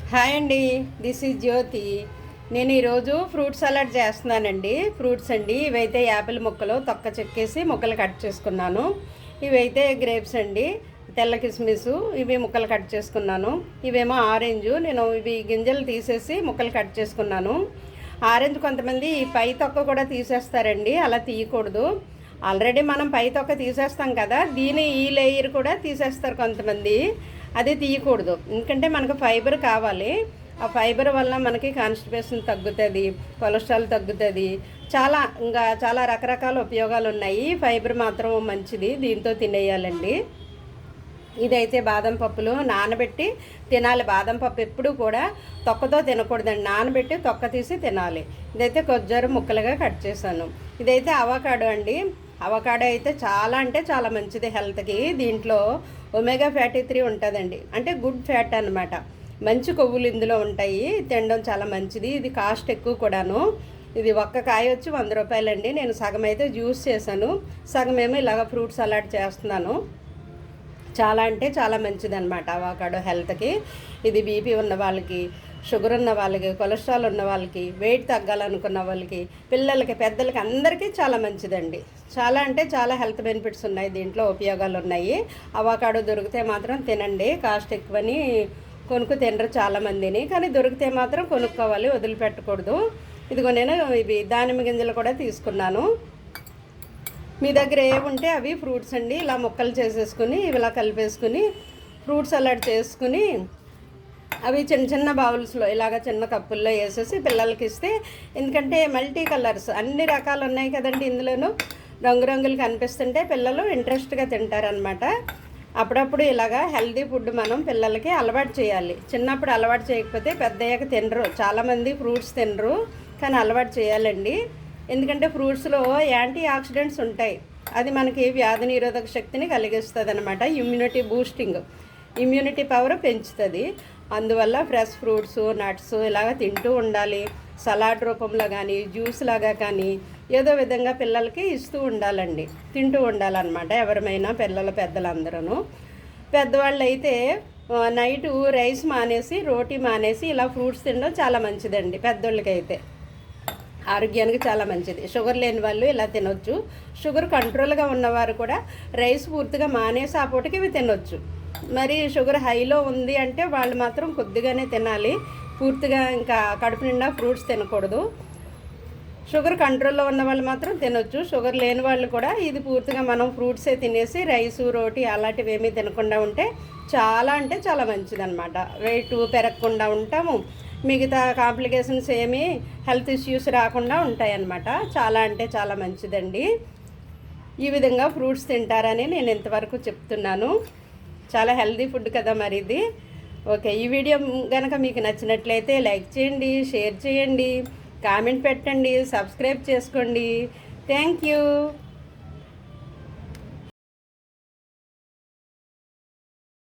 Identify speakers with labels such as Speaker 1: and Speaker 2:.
Speaker 1: Hi అండి, this is జ్యోతి. నేను ఈరోజు ఫ్రూట్ సలాడ్ చేస్తున్నానండి. ఫ్రూట్స్ అండి, ఇవైతే యాపిల్ ముక్కలు తొక్క చెక్కేసి ముక్కలు కట్ చేసుకున్నాను. ఇవైతే గ్రేప్స్ అండి, తెల్ల కిస్మిస్, ఇవి ముక్కలు కట్ చేసుకున్నాను. ఇవేమో ఆరెంజ్, నేను ఇవి గింజలు తీసేసి ముక్కలు కట్ చేసుకున్నాను. ఆరెంజ్ కొంతమంది ఈ పై తొక్క కూడా తీసేస్తారండి, అలా తీయకూడదు. ఆల్రెడీ మనం పై తొక్క తీసేస్తాం కదా, ఈ లేయర్ కూడా తీసేస్తారు కొంతమంది. అది తీయకూడదు, ఎందుకంటే మనకు ఫైబర్ కావాలి. ఆ ఫైబర్ వల్ల మనకి కాన్స్టిపేషన్ తగ్గుతుంది, కొలెస్ట్రాల్ తగ్గుతుంది, చాలా రకరకాల ఉపయోగాలు ఉన్నాయి. ఫైబర్ మాత్రం మంచిది, దీంతో తినేయాలండి. ఇదైతే బాదం పప్పులు నానబెట్టి తినాలి. బాదం పప్పు ఎప్పుడు కూడా తొక్కతో తినకూడదండి, నానబెట్టి తొక్క తీసి తినాలి. ఇదైతే కొజ్జారు ముక్కలుగా కట్ చేశాను. ఇదైతే అవకాడో అండి. అవకాడో అయితే చాలా అంటే చాలా మంచిది హెల్త్కి. దీంట్లో ఒమేగా ఫ్యాటీ 3 ఉంటుందండి, అంటే గుడ్ ఫ్యాట్ అనమాట. మంచి కొవ్వులు ఇందులో ఉంటాయి, తినడం చాలా మంచిది. ఇది కాస్ట్ ఎక్కువ కూడాను. ఇది ఒక్క కాయ వచ్చి 100 రూపాయలండి. నేను సగం అయితే జ్యూస్ చేశాను, సగం ఏమో ఇలాగ ఫ్రూట్ సలాడ్ చేస్తున్నాను. చాలా అంటే చాలా మంచిది అనమాట అవకాడో హెల్త్కి. ఇది బీపీ ఉన్న వాళ్ళకి, షుగర్ ఉన్న వాళ్ళకి, కొలెస్ట్రాల్ ఉన్న వాళ్ళకి, వెయిట్ తగ్గాలనుకున్న వాళ్ళకి, పిల్లలకి, పెద్దలకి అందరికీ చాలా మంచిదండి. చాలా అంటే చాలా హెల్త్ బెనిఫిట్స్ ఉన్నాయి, దీంట్లో ఉపయోగాలు ఉన్నాయి. అవకాడో దొరికితే మాత్రం తినండి. కాస్ట్ ఎక్కువని కొనుక్కు తినరు చాలామందిని, కానీ దొరికితే మాత్రం కొనుక్కోవాలి, వదిలిపెట్టకూడదు. ఇదిగో నేను ఇవి దానిమ్మ గింజలు కూడా తీసుకున్నాను. మీ దగ్గర ఏముంటే అవి ఫ్రూట్స్ అండి, ఇలా ముక్కలు చేసేసుకుని ఇలా కలిపేసుకుని ఫ్రూట్ సలాడ్ చేసుకుని అవి చిన్న చిన్న బౌల్స్లో ఇలాగ చిన్న కప్పుల్లో వేసేసి పిల్లలకి ఇస్తే, ఎందుకంటే మల్టీ కలర్స్ అన్ని రకాలు ఉన్నాయి కదండి ఇందులోనూ, రంగురంగులు కనిపిస్తుంటే పిల్లలు ఇంట్రెస్ట్గా తింటారనమాట. అప్పుడప్పుడు ఇలాగా హెల్తీ ఫుడ్ మనం పిల్లలకి అలవాటు చేయాలి. చిన్నప్పుడు అలవాటు చేయకపోతే పెద్దయ్యాక తినరు, చాలామంది ఫ్రూట్స్ తినరు, కానీ అలవాటు చేయాలండి. ఎందుకంటే ఫ్రూట్స్లో యాంటీ ఆక్సిడెంట్స్ ఉంటాయి, అది మనకి వ్యాధి నిరోధక శక్తిని కలిగిస్తుంది అనమాట. ఇమ్యూనిటీ పవర్ పెంచుతుంది. అందువల్ల ఫ్రెష్ ఫ్రూట్స్, నట్స్ ఇలాగ తింటూ ఉండాలి. సలాడ్ రూపంలో కానీ, జ్యూస్ లాగా కానీ ఏదో విధంగా పిల్లలకి ఇస్తూ ఉండాలండి, తింటూ ఉండాలన్నమాట. ఎవరమైనా పెద్దలందరూ. పెద్దవాళ్ళు అయితే నైటు రైస్ మానేసి, రోటీ మానేసి ఇలా ఫ్రూట్స్ తినడం చాలా మంచిదండి. పెద్దోళ్ళకైతే ఆరోగ్యానికి చాలా మంచిది. షుగర్ లేని వాళ్ళు ఇలా తినొచ్చు. షుగర్ కంట్రోల్గా ఉన్నవారు కూడా రైస్ పూర్తిగా మానేసి ఆ పూటకి ఇవి తినొచ్చు. మరి షుగర్ హైలో ఉంది అంటే వాళ్ళు మాత్రం కొద్దిగానే తినాలి, పూర్తిగా ఇంకా కడుపు నిండా ఫ్రూట్స్ తినకూడదు. షుగర్ కంట్రోల్లో ఉన్న వాళ్ళు మాత్రం తినొచ్చు. షుగర్ లేని వాళ్ళు కూడా ఇది పూర్తిగా మనం ఫ్రూట్సే తినేసి రైసు, రోటీ అలాంటివి ఏమీ తినకుండా ఉంటే చాలా అంటే చాలా మంచిదన్నమాట. వెయిట్ పెరగకుండా ఉంటాము, మిగతా కాంప్లికేషన్స్ ఏమీ హెల్త్ ఇష్యూస్ రాకుండా ఉంటాయన్నమాట. చాలా అంటే చాలా మంచిదండి. ఈ విధంగా ఫ్రూట్స్ తింటారని నేను ఇంతవరకు చెప్తున్నాను. చాలా హెల్తీ ఫుడ్ కదా మరి ఇది. ఓకే, ఈ వీడియో కనుక మీకు నచ్చినట్లయితే లైక్ చేయండి, షేర్ చేయండి, కామెంట్ పెట్టండి, సబ్స్క్రైబ్ చేసుకోండి. Thank you.